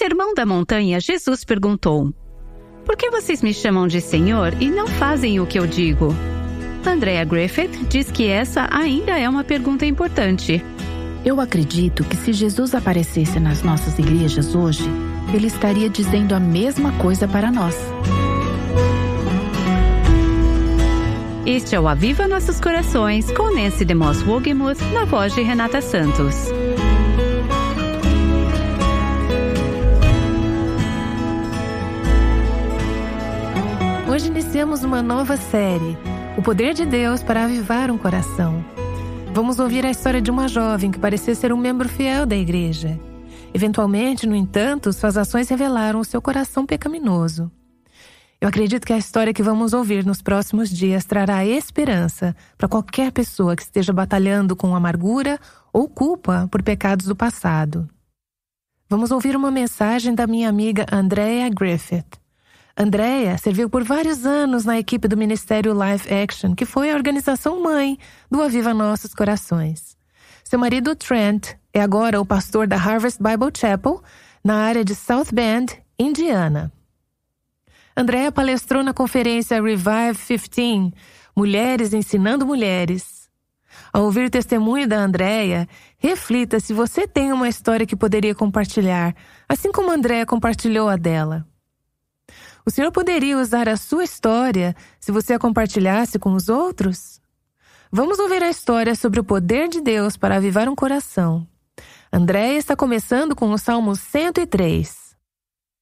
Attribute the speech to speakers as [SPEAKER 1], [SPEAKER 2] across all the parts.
[SPEAKER 1] Sermão da Montanha, Jesus perguntou: por que vocês me chamam de Senhor e não fazem o que eu digo? Andrea Griffith diz que essa ainda é uma pergunta importante.
[SPEAKER 2] Eu acredito que se Jesus aparecesse nas nossas igrejas hoje, ele estaria dizendo a mesma coisa para nós.
[SPEAKER 1] Este é o Aviva Nossos Corações, com Nancy DeMoss Wogemuth, na voz de Renata Santos.
[SPEAKER 3] Hoje iniciamos uma nova série, O Poder de Deus para Avivar um Coração. Vamos ouvir a história de uma jovem que parecia ser um membro fiel da igreja. Eventualmente, no entanto, suas ações revelaram o seu coração pecaminoso. Eu acredito que a história que vamos ouvir nos próximos dias trará esperança para qualquer pessoa que esteja batalhando com amargura ou culpa por pecados do passado. Vamos ouvir uma mensagem da minha amiga Andrea Griffith. Andrea serviu por vários anos na equipe do Ministério Life Action, que foi a organização mãe do Aviva Nossos Corações. Seu marido Trent é agora o pastor da Harvest Bible Chapel, na área de South Bend, Indiana. Andrea palestrou na conferência Revive 15, Mulheres Ensinando Mulheres. Ao ouvir o testemunho da Andrea, reflita se você tem uma história que poderia compartilhar, assim como a Andrea compartilhou a dela. O Senhor poderia usar a sua história se você a compartilhasse com os outros? Vamos ouvir a história sobre o poder de Deus para avivar um coração. Andrea está começando com o Salmo 103.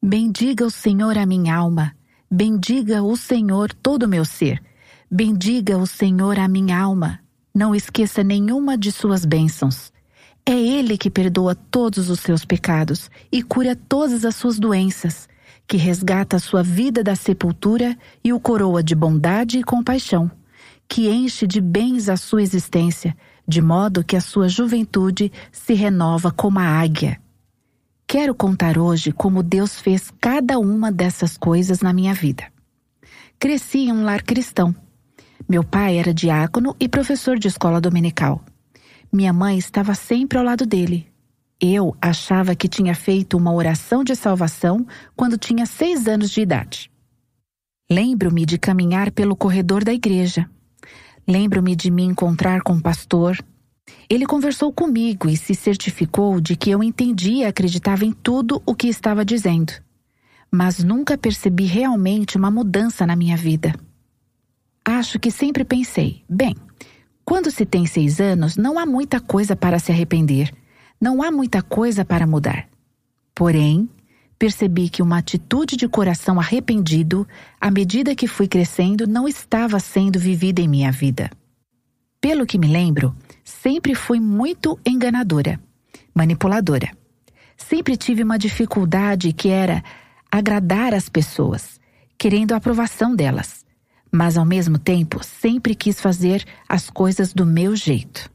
[SPEAKER 2] Bendiga o Senhor a minha alma. Bendiga o Senhor todo o meu ser. Bendiga o Senhor a minha alma. Não esqueça nenhuma de suas bênçãos. É Ele que perdoa todos os seus pecados e cura todas as suas doenças, que resgata a sua vida da sepultura e o coroa de bondade e compaixão, que enche de bens a sua existência, de modo que a sua juventude se renova como a águia. Quero contar hoje como Deus fez cada uma dessas coisas na minha vida. Cresci em um lar cristão. Meu pai era diácono e professor de escola dominical. Minha mãe estava sempre ao lado dele. Eu achava que tinha feito uma oração de salvação quando tinha 6 anos de idade. Lembro-me de caminhar pelo corredor da igreja. Lembro-me de me encontrar com o pastor. Ele conversou comigo e se certificou de que eu entendia e acreditava em tudo o que estava dizendo. Mas nunca percebi realmente uma mudança na minha vida. Acho que sempre pensei, bem, quando se tem 6 anos, não há muita coisa para se arrepender. Não há muita coisa para mudar. Porém, percebi que uma atitude de coração arrependido, à medida que fui crescendo, não estava sendo vivida em minha vida. Pelo que me lembro, sempre fui muito enganadora, manipuladora. Sempre tive uma dificuldade que era agradar as pessoas, querendo a aprovação delas. Mas, ao mesmo tempo, sempre quis fazer as coisas do meu jeito.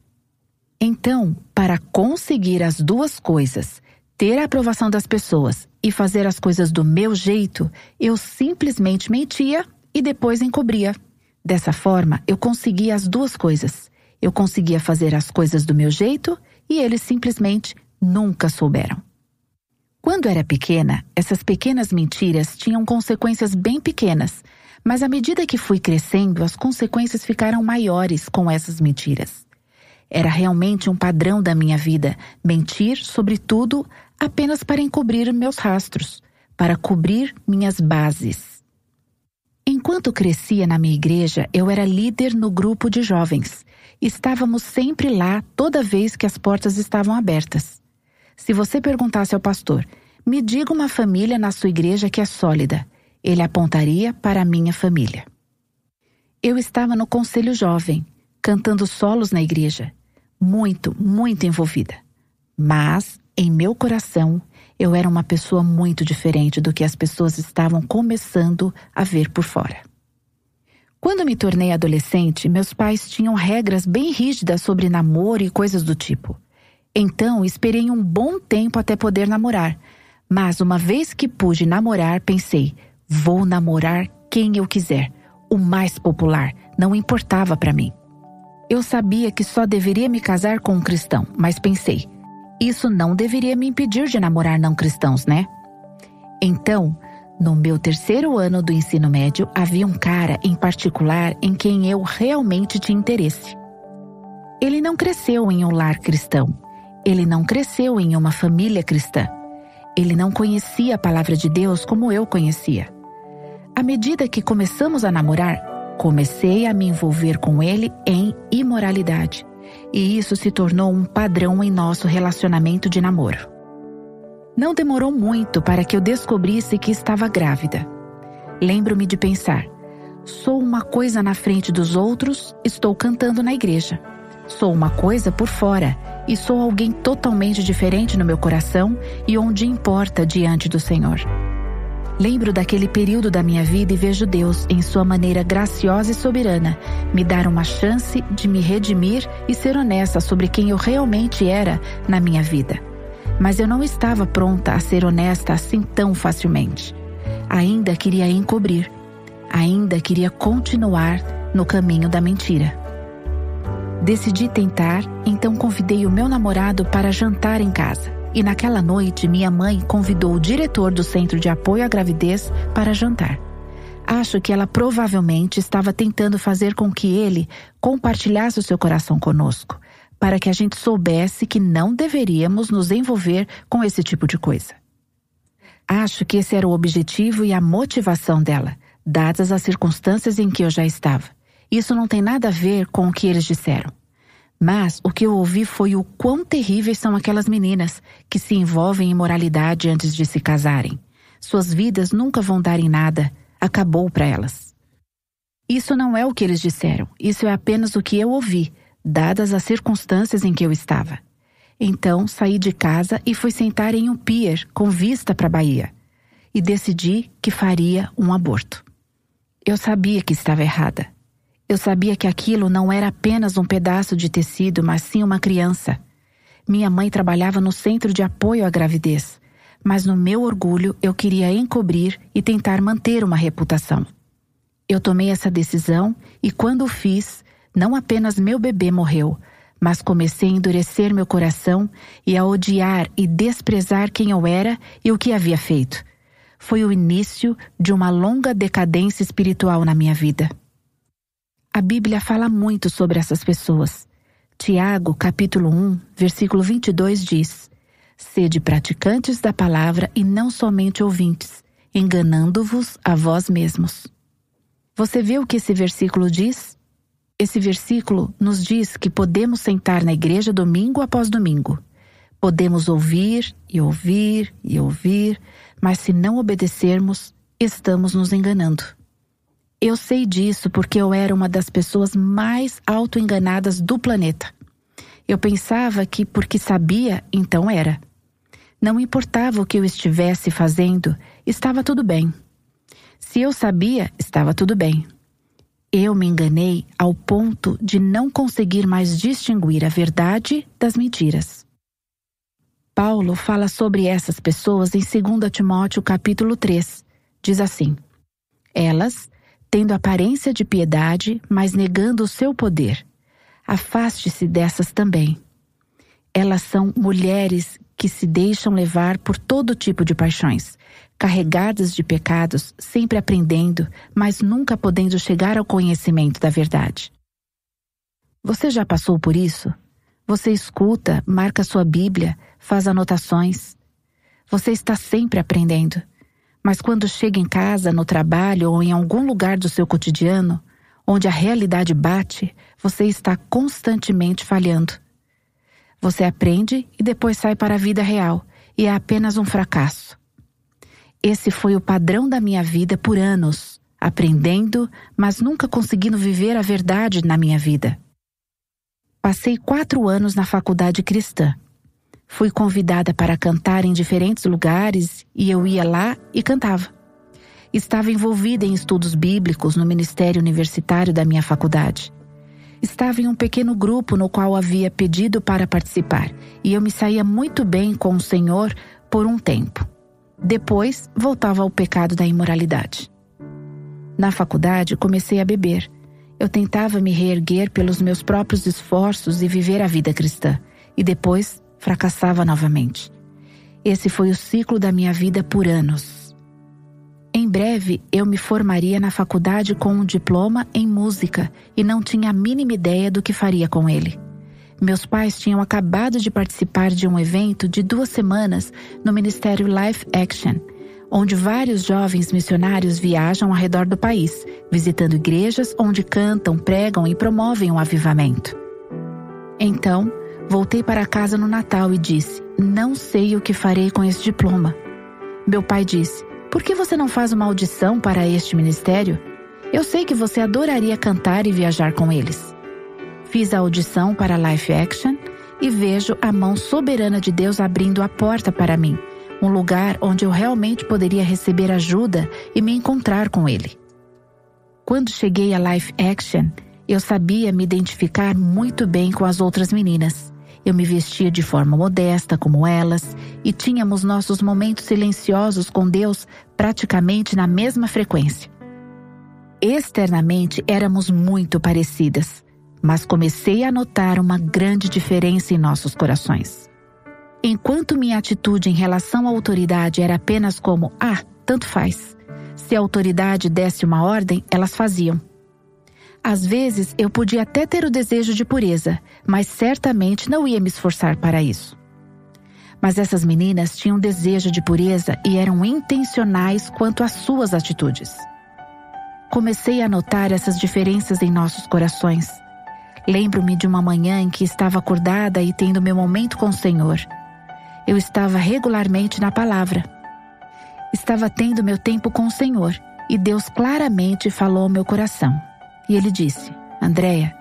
[SPEAKER 2] Então, para conseguir as duas coisas, ter a aprovação das pessoas e fazer as coisas do meu jeito, eu simplesmente mentia e depois encobria. Dessa forma, eu conseguia as duas coisas. Eu conseguia fazer as coisas do meu jeito e eles simplesmente nunca souberam. Quando era pequena, essas pequenas mentiras tinham consequências bem pequenas, mas à medida que fui crescendo, as consequências ficaram maiores com essas mentiras. Era realmente um padrão da minha vida, mentir sobre tudo apenas para encobrir meus rastros, para cobrir minhas bases. Enquanto crescia na minha igreja, eu era líder no grupo de jovens. Estávamos sempre lá toda vez que as portas estavam abertas. Se você perguntasse ao pastor, me diga uma família na sua igreja que é sólida, ele apontaria para a minha família. Eu estava no conselho jovem, cantando solos na igreja, muito envolvida. Mas, em meu coração, eu era uma pessoa muito diferente do que as pessoas estavam começando a ver por fora. Quando me tornei adolescente, meus pais tinham regras bem rígidas sobre namoro e coisas do tipo. Então, esperei um bom tempo até poder namorar. Mas uma vez que pude namorar, pensei, vou namorar quem eu quiser. O mais popular, não importava para mim. Eu sabia que só deveria me casar com um cristão, mas pensei, isso não deveria me impedir de namorar não cristãos, né? Então, no meu 3º ano do ensino médio, havia um cara em particular em quem eu realmente tinha interesse. Ele não cresceu em um lar cristão. Ele não cresceu em uma família cristã. Ele não conhecia a palavra de Deus como eu conhecia. À medida que começamos a namorar, comecei a me envolver com ele em imoralidade. E isso se tornou um padrão em nosso relacionamento de namoro. Não demorou muito para que eu descobrisse que estava grávida. Lembro-me de pensar: sou uma coisa na frente dos outros, estou cantando na igreja. Sou uma coisa por fora e sou alguém totalmente diferente no meu coração e onde importa diante do Senhor. Lembro daquele período da minha vida e vejo Deus, em sua maneira graciosa e soberana, me dar uma chance de me redimir e ser honesta sobre quem eu realmente era na minha vida. Mas eu não estava pronta a ser honesta assim tão facilmente. Ainda queria encobrir. Ainda queria continuar no caminho da mentira. Decidi tentar, então convidei o meu namorado para jantar em casa. E naquela noite, minha mãe convidou o diretor do Centro de Apoio à Gravidez para jantar. Acho que ela provavelmente estava tentando fazer com que ele compartilhasse o seu coração conosco, para que a gente soubesse que não deveríamos nos envolver com esse tipo de coisa. Acho que esse era o objetivo e a motivação dela, dadas as circunstâncias em que eu já estava. Isso não tem nada a ver com o que eles disseram. Mas o que eu ouvi foi o quão terríveis são aquelas meninas que se envolvem em imoralidade antes de se casarem. Suas vidas nunca vão dar em nada. Acabou para elas. Isso não é o que eles disseram. Isso é apenas o que eu ouvi, dadas as circunstâncias em que eu estava. Então saí de casa e fui sentar em um pier com vista para a Bahia. E decidi que faria um aborto. Eu sabia que estava errada. Eu sabia que aquilo não era apenas um pedaço de tecido, mas sim uma criança. Minha mãe trabalhava no Centro de Apoio à Gravidez, mas no meu orgulho eu queria encobrir e tentar manter uma reputação. Eu tomei essa decisão e quando o fiz, não apenas meu bebê morreu, mas comecei a endurecer meu coração e a odiar e desprezar quem eu era e o que havia feito. Foi o início de uma longa decadência espiritual na minha vida. A Bíblia fala muito sobre essas pessoas. Tiago, capítulo 1, versículo 22 diz: Sede praticantes da palavra e não somente ouvintes, enganando-vos a vós mesmos. Você vê o que esse versículo diz? Esse versículo nos diz que podemos sentar na igreja domingo após domingo. Podemos ouvir e ouvir e ouvir, mas se não obedecermos, estamos nos enganando. Eu sei disso porque eu era uma das pessoas mais autoenganadas do planeta. Eu pensava que porque sabia, então era. Não importava o que eu estivesse fazendo, estava tudo bem. Se eu sabia, estava tudo bem. Eu me enganei ao ponto de não conseguir mais distinguir a verdade das mentiras. Paulo fala sobre essas pessoas em 2 Timóteo capítulo 3. Diz assim: Elas, tendo aparência de piedade, mas negando o seu poder, afaste-se dessas também. Elas são mulheres que se deixam levar por todo tipo de paixões, carregadas de pecados, sempre aprendendo, mas nunca podendo chegar ao conhecimento da verdade. Você já passou por isso? Você escuta, marca sua Bíblia, faz anotações. Você está sempre aprendendo. Mas quando chega em casa, no trabalho ou em algum lugar do seu cotidiano, onde a realidade bate, você está constantemente falhando. Você aprende e depois sai para a vida real, e é apenas um fracasso. Esse foi o padrão da minha vida por anos, aprendendo, mas nunca conseguindo viver a verdade na minha vida. Passei 4 anos na faculdade cristã. Fui convidada para cantar em diferentes lugares e eu ia lá e cantava. Estava envolvida em estudos bíblicos no ministério universitário da minha faculdade. Estava em um pequeno grupo no qual havia pedido para participar e eu me saía muito bem com o Senhor por um tempo. Depois, voltava ao pecado da imoralidade. Na faculdade, comecei a beber. Eu tentava me reerguer pelos meus próprios esforços e viver a vida cristã. E depois, fracassava novamente. Esse foi o ciclo da minha vida por anos. breve eu me formaria na faculdade com um diploma em música e não tinha a mínima ideia do que faria com ele. Meus pais tinham acabado de participar de um evento de 2 semanas no Ministério Life Action, onde vários jovens missionários viajam ao redor do país, visitando igrejas onde cantam, pregam e promovem o avivamento. Então, voltei para casa no Natal e disse: não sei o que farei com esse diploma. Meu pai disse: por que você não faz uma audição para este ministério? Eu sei que você adoraria cantar e viajar com eles. Fiz a audição para Life Action e vejo a mão soberana de Deus abrindo a porta para mim, um lugar onde eu realmente poderia receber ajuda e me encontrar com ele. Quando cheguei a Life Action, eu sabia me identificar muito bem com as outras meninas. Eu me vestia de forma modesta como elas e tínhamos nossos momentos silenciosos com Deus praticamente na mesma frequência. Externamente éramos muito parecidas, mas comecei a notar uma grande diferença em nossos corações. Enquanto minha atitude em relação à autoridade era apenas como: tanto faz. Se a autoridade desse uma ordem, elas faziam. Às vezes eu podia até ter o desejo de pureza, mas certamente não ia me esforçar para isso. Mas essas meninas tinham desejo de pureza e eram intencionais quanto às suas atitudes. Comecei a notar essas diferenças em nossos corações. Lembro-me de uma manhã em que estava acordada e tendo meu momento com o Senhor. Eu estava regularmente na palavra. Estava tendo meu tempo com o Senhor e Deus claramente falou ao meu coração. E Ele disse: Andréia,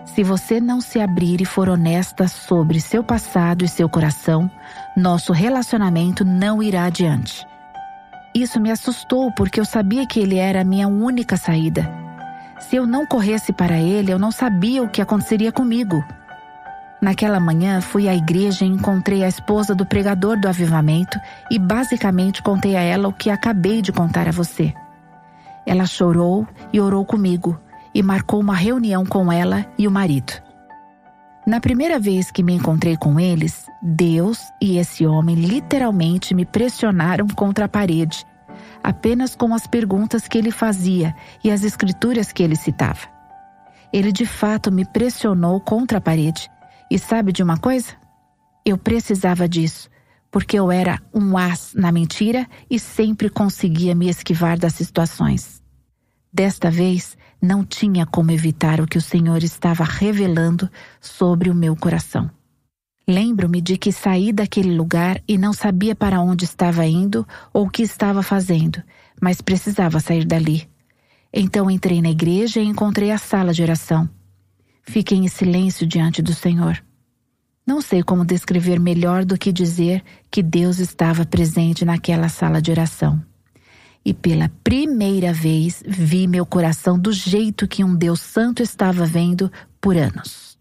[SPEAKER 2] se você não se abrir e for honesta sobre seu passado e seu coração, nosso relacionamento não irá adiante. Isso me assustou porque eu sabia que Ele era a minha única saída. Se eu não corresse para Ele, eu não sabia o que aconteceria comigo. Naquela manhã, fui à igreja e encontrei a esposa do pregador do avivamento e basicamente contei a ela o que acabei de contar a você. Ela chorou e orou comigo e marcou uma reunião com ela e o marido. Na primeira vez que me encontrei com eles, Deus e esse homem literalmente me pressionaram contra a parede, apenas com as perguntas que ele fazia e as escrituras que ele citava. Ele de fato me pressionou contra a parede. E sabe de uma coisa? Eu precisava disso, porque eu era um as na mentira e sempre conseguia me esquivar das situações. Desta vez, não tinha como evitar o que o Senhor estava revelando sobre o meu coração. Lembro-me de que saí daquele lugar e não sabia para onde estava indo ou o que estava fazendo, mas precisava sair dali. Então entrei na igreja e encontrei a sala de oração. Fiquei em silêncio diante do Senhor. Não sei como descrever melhor do que dizer que Deus estava presente naquela sala de oração. E pela primeira vez vi meu coração do jeito que um Deus Santo estava vendo por anos.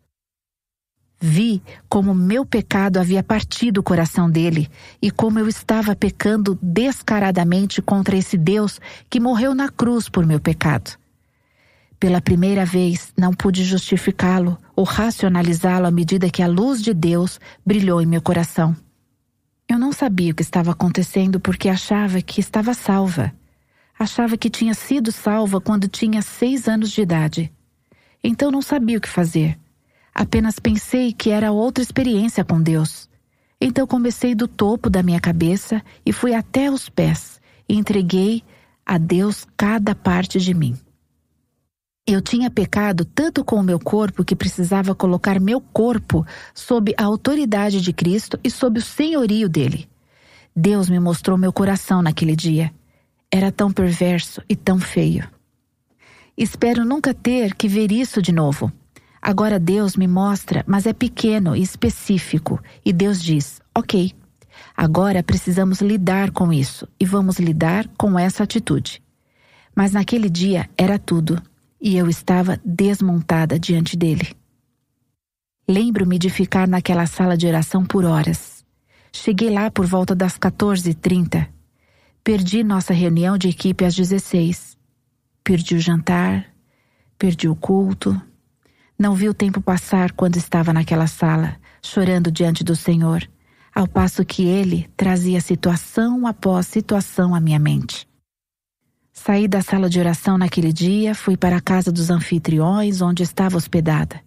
[SPEAKER 2] Vi como meu pecado havia partido o coração dele e como eu estava pecando descaradamente contra esse Deus que morreu na cruz por meu pecado. Pela primeira vez, não pude justificá-lo ou racionalizá-lo à medida que a luz de Deus brilhou em meu coração. Eu não sabia o que estava acontecendo porque achava que estava salva. Achava que tinha sido salva quando tinha 6 anos de idade. Então não sabia o que fazer. Apenas pensei que era outra experiência com Deus. Então comecei do topo da minha cabeça e fui até os pés e entreguei a Deus cada parte de mim. Eu tinha pecado tanto com o meu corpo que precisava colocar meu corpo sob a autoridade de Cristo e sob o senhorio dele. Deus me mostrou meu coração naquele dia. Era tão perverso e tão feio. Espero nunca ter que ver isso de novo. Agora Deus me mostra, mas é pequeno e específico. E Deus diz: ok, agora precisamos lidar com isso e vamos lidar com essa atitude. Mas naquele dia era tudo. E eu estava desmontada diante dele. Lembro-me de ficar naquela sala de oração por horas. Cheguei lá por volta das 14h30. Perdi nossa reunião de equipe às 16h. Perdi o jantar, perdi o culto. Não vi o tempo passar quando estava naquela sala, chorando diante do Senhor, ao passo que Ele trazia situação após situação à minha mente. Saí da sala de oração naquele dia, fui para a casa dos anfitriões, onde estava hospedada,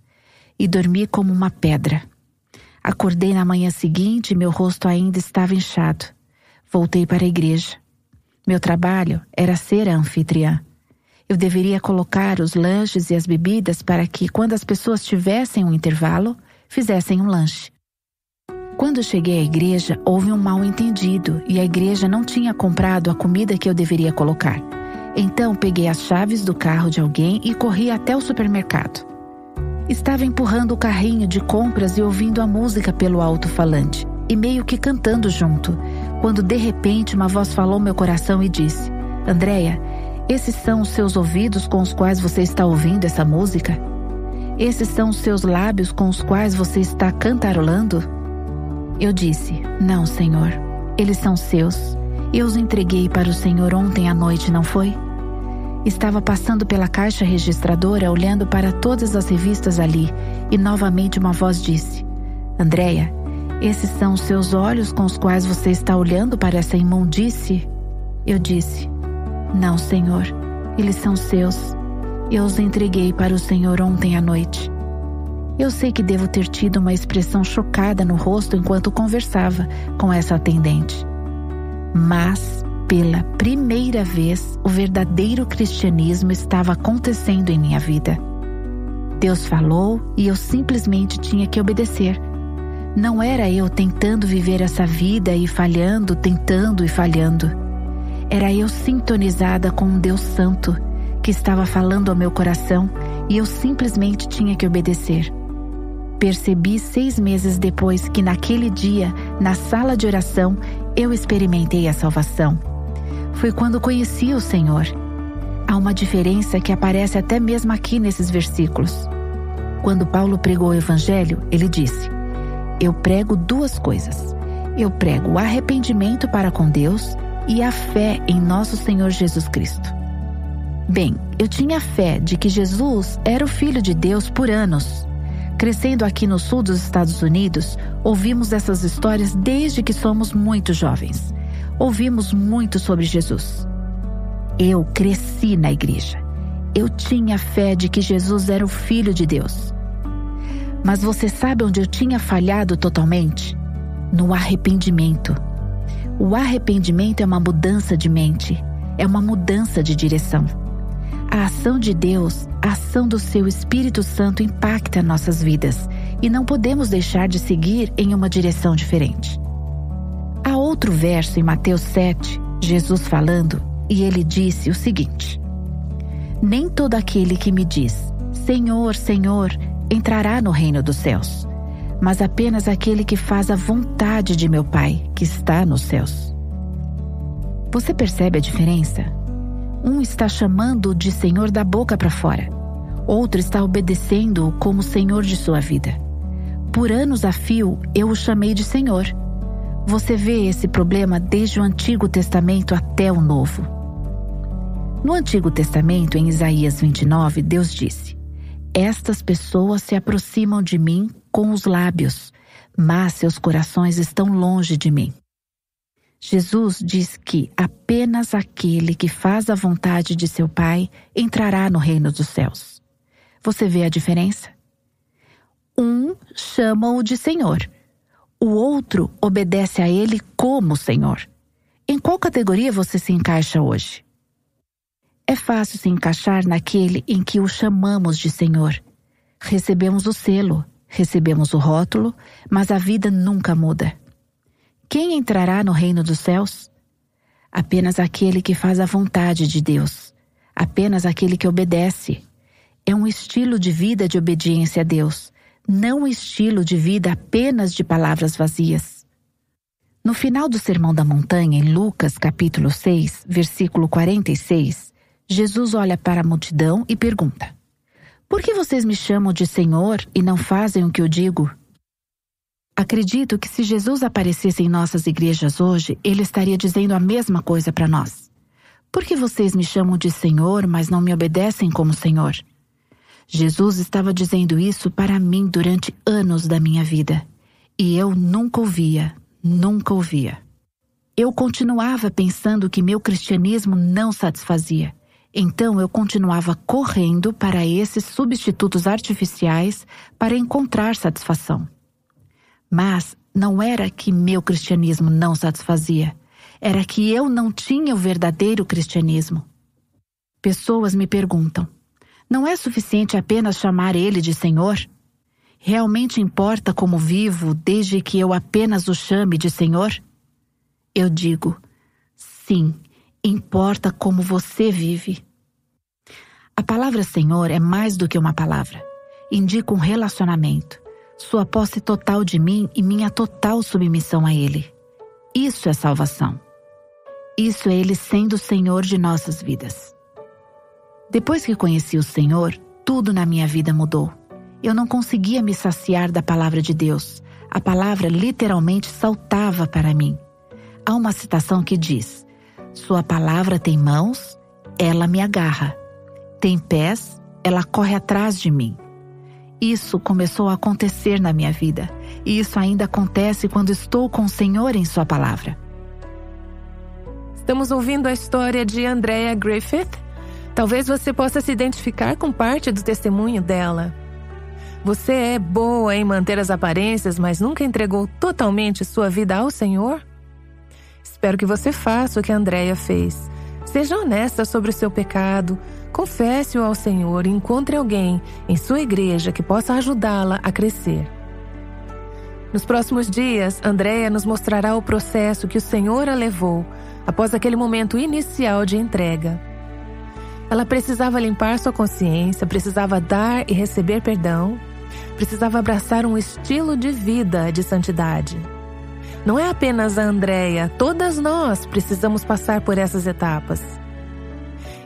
[SPEAKER 2] e dormi como uma pedra. Acordei na manhã seguinte e meu rosto ainda estava inchado. Voltei para a igreja. Meu trabalho era ser a anfitriã. Eu deveria colocar os lanches e as bebidas para que, quando as pessoas tivessem um intervalo, fizessem um lanche. Quando cheguei à igreja, houve um mal-entendido e a igreja não tinha comprado a comida que eu deveria colocar. Então peguei as chaves do carro de alguém e corri até o supermercado. Estava empurrando o carrinho de compras e ouvindo a música pelo alto-falante, e meio que cantando junto, quando de repente uma voz falou no meu coração e disse: Andréia, esses são os seus ouvidos com os quais você está ouvindo essa música? Esses são os seus lábios com os quais você está cantarolando? Eu disse: não, Senhor, eles são seus. Eu os entreguei para o Senhor ontem à noite, não foi? Estava passando pela caixa registradora, olhando para todas as revistas ali, e novamente uma voz disse: Andréia, esses são os seus olhos com os quais você está olhando para essa imundície? Eu disse: não, Senhor, eles são seus. Eu os entreguei para o Senhor ontem à noite. Eu sei que devo ter tido uma expressão chocada no rosto enquanto conversava com essa atendente. Mas, pela primeira vez, o verdadeiro cristianismo estava acontecendo em minha vida. Deus falou e eu simplesmente tinha que obedecer. Não era eu tentando viver essa vida e falhando, tentando e falhando. Era eu sintonizada com um Deus Santo que estava falando ao meu coração e eu simplesmente tinha que obedecer. Percebi 6 meses depois que naquele dia, na sala de oração, eu experimentei a salvação. Foi quando conheci o Senhor. Há uma diferença que aparece até mesmo aqui nesses versículos. Quando Paulo pregou o Evangelho, ele disse: eu prego 2 coisas. Eu prego o arrependimento para com Deus e a fé em nosso Senhor Jesus Cristo. Bem, eu tinha fé de que Jesus era o Filho de Deus por anos. Crescendo aqui no sul dos Estados Unidos, ouvimos essas histórias desde que somos muito jovens. Ouvimos muito sobre Jesus. Eu cresci na igreja. Eu tinha fé de que Jesus era o Filho de Deus. Mas você sabe onde eu tinha falhado totalmente? No arrependimento. O arrependimento é uma mudança de mente, é uma mudança de direção. A ação de Deus, a ação do seu Espírito Santo impacta nossas vidas e não podemos deixar de seguir em uma direção diferente. Há outro verso em Mateus 7, Jesus falando, e ele disse o seguinte: nem todo aquele que me diz, Senhor, Senhor, entrará no reino dos céus, mas apenas aquele que faz a vontade de meu Pai, que está nos céus. Você percebe a diferença? Um está chamando-o de Senhor da boca para fora. Outro está obedecendo-o como Senhor de sua vida. Por anos a fio, eu o chamei de Senhor. Você vê esse problema desde o Antigo Testamento até o Novo. No Antigo Testamento, em Isaías 29, Deus disse: estas pessoas se aproximam de mim com os lábios, mas seus corações estão longe de mim. Jesus diz que apenas aquele que faz a vontade de seu Pai entrará no reino dos céus. Você vê a diferença? Um chama-o de Senhor. O outro obedece a ele como Senhor. Em qual categoria você se encaixa hoje? É fácil se encaixar naquele em que o chamamos de Senhor. Recebemos o selo, recebemos o rótulo, mas a vida nunca muda. Quem entrará no reino dos céus? Apenas aquele que faz a vontade de Deus. Apenas aquele que obedece. É um estilo de vida de obediência a Deus, não um estilo de vida apenas de palavras vazias. No final do Sermão da Montanha, em Lucas capítulo 6, versículo 46, Jesus olha para a multidão e pergunta: por que vocês me chamam de Senhor e não fazem o que eu digo? Acredito que se Jesus aparecesse em nossas igrejas hoje, ele estaria dizendo a mesma coisa para nós. Por que vocês me chamam de Senhor, mas não me obedecem como Senhor? Jesus estava dizendo isso para mim durante anos da minha vida. E eu nunca ouvia, nunca ouvia. Eu continuava pensando que meu cristianismo não satisfazia. Então eu continuava correndo para esses substitutos artificiais para encontrar satisfação. Mas não era que meu cristianismo não satisfazia. Era que eu não tinha o verdadeiro cristianismo. Pessoas me perguntam: não é suficiente apenas chamar Ele de Senhor? Realmente importa como vivo desde que eu apenas o chame de Senhor? Eu digo: sim, importa como você vive. A palavra Senhor é mais do que uma palavra. Indica um relacionamento, sua posse total de mim e minha total submissão a Ele. Isso é salvação. Isso é Ele sendo o Senhor de nossas vidas. Depois que conheci o Senhor, tudo na minha vida mudou. Eu não conseguia me saciar da palavra de Deus. A palavra literalmente saltava para mim. Há uma citação que diz: sua palavra tem mãos, ela me agarra. Tem pés, ela corre atrás de mim. Isso começou a acontecer na minha vida. E isso ainda acontece quando estou com o Senhor em sua palavra.
[SPEAKER 3] Estamos ouvindo a história de Andrea Griffith. Talvez você possa se identificar com parte do testemunho dela. Você é boa em manter as aparências, mas nunca entregou totalmente sua vida ao Senhor? Espero que você faça o que a Andrea fez. Seja honesta sobre o seu pecado, confesse-o ao Senhor e encontre alguém em sua igreja que possa ajudá-la a crescer. Nos próximos dias, Andrea nos mostrará o processo que o Senhor a levou após aquele momento inicial de entrega. Ela precisava limpar sua consciência, precisava dar e receber perdão, precisava abraçar um estilo de vida de santidade. Não é apenas a Andrea, todas nós precisamos passar por essas etapas.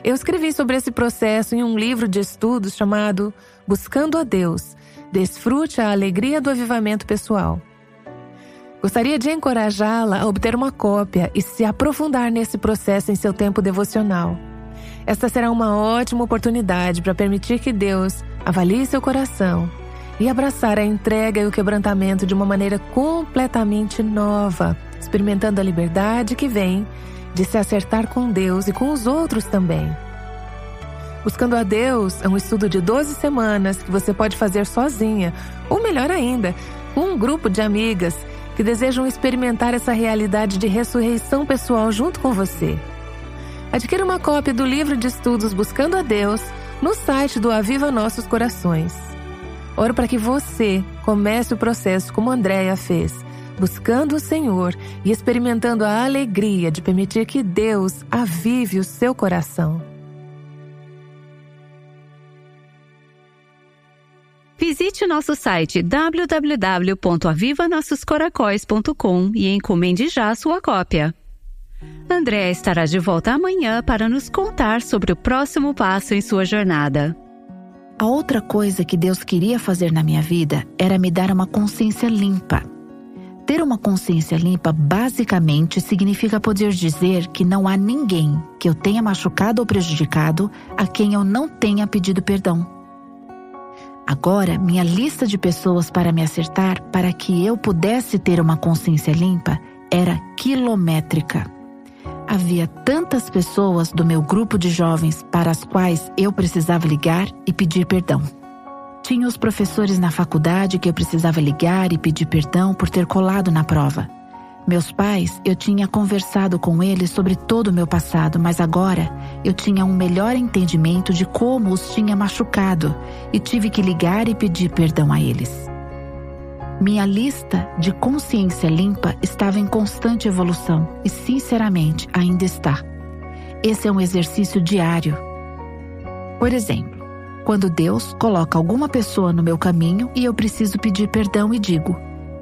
[SPEAKER 3] Eu escrevi sobre esse processo em um livro de estudos chamado Buscando a Deus, Desfrute a Alegria do Avivamento Pessoal. Gostaria de encorajá-la a obter uma cópia e se aprofundar nesse processo em seu tempo devocional. Esta será uma ótima oportunidade para permitir que Deus avalie seu coração e abraçar a entrega e o quebrantamento de uma maneira completamente nova, experimentando a liberdade que vem de se acertar com Deus e com os outros também. Buscando a Deus é um estudo de 12 semanas que você pode fazer sozinha, ou melhor ainda, com um grupo de amigas que desejam experimentar essa realidade de ressurreição pessoal junto com você. Adquira uma cópia do livro de estudos Buscando a Deus no site do Aviva Nossos Corações. Oro para que você comece o processo como Andrea fez, buscando o Senhor e experimentando a alegria de permitir que Deus avive o seu coração.
[SPEAKER 1] Visite o nosso site www.avivanossoscoracóis.com e encomende já sua cópia. Andrea estará de volta amanhã para nos contar sobre o próximo passo em sua jornada.
[SPEAKER 2] A outra coisa que Deus queria fazer na minha vida era me dar uma consciência limpa. Ter uma consciência limpa basicamente significa poder dizer que não há ninguém que eu tenha machucado ou prejudicado a quem eu não tenha pedido perdão. Agora, minha lista de pessoas para me acertar para que eu pudesse ter uma consciência limpa era quilométrica. Havia tantas pessoas do meu grupo de jovens para as quais eu precisava ligar e pedir perdão. Tinha os professores na faculdade que eu precisava ligar e pedir perdão por ter colado na prova. Meus pais, eu tinha conversado com eles sobre todo o meu passado, mas agora eu tinha um melhor entendimento de como os tinha machucado e tive que ligar e pedir perdão a eles. Minha lista de consciência limpa estava em constante evolução e, sinceramente, ainda está. Esse é um exercício diário. Por exemplo, quando Deus coloca alguma pessoa no meu caminho e eu preciso pedir perdão e digo: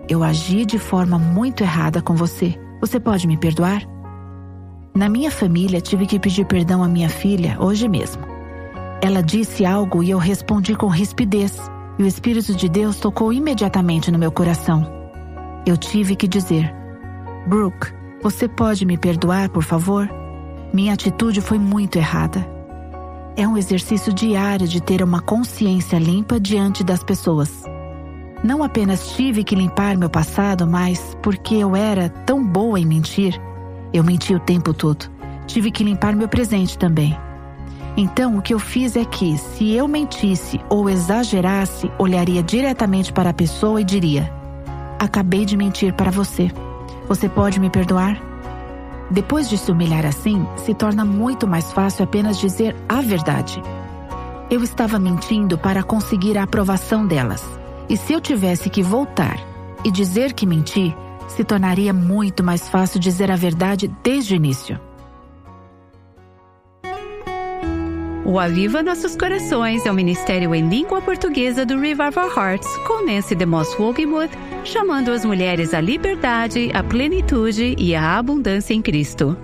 [SPEAKER 2] eu agi de forma muito errada com você. Você pode me perdoar? Na minha família, tive que pedir perdão à minha filha hoje mesmo. Ela disse algo e eu respondi com rispidez. E o Espírito de Deus tocou imediatamente no meu coração. Eu tive que dizer: Brooke, você pode me perdoar, por favor? Minha atitude foi muito errada. É um exercício diário de ter uma consciência limpa diante das pessoas. Não apenas tive que limpar meu passado, mas porque eu era tão boa em mentir, Eu menti o tempo todo. Tive que limpar meu presente também. Então, o que eu fiz é que, se eu mentisse ou exagerasse, olharia diretamente para a pessoa e diria: acabei de mentir para você. Você pode me perdoar? Depois de se humilhar assim, se torna muito mais fácil apenas dizer a verdade. Eu estava mentindo para conseguir a aprovação delas. E se eu tivesse que voltar e dizer que menti, se tornaria muito mais fácil dizer a verdade desde o início.
[SPEAKER 1] O Aviva Nossos Corações é um ministério em língua portuguesa do Revival Hearts, com Nancy DeMoss Wogemuth, chamando as mulheres à liberdade, à plenitude e à abundância em Cristo.